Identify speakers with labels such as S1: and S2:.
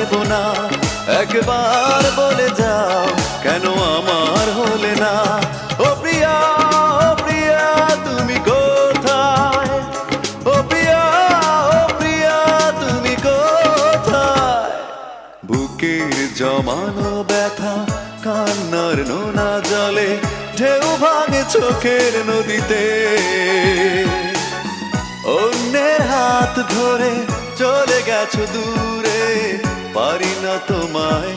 S1: পারবো না। একবার বলে যাও কেন আমার হলে না। ও প্রিয়া, ও প্রিয়া তুমি কোথায়? ও প্রিয়া, ও প্রিয়া তুমি কোথায়? বুকের জমানো ব্যথা কান্নার নোনা জলে ঢেউ ভাঙে চোখের নদীতে। অন্যের হাত ধরে চলে গেছো দূরে, পারি না তোমায়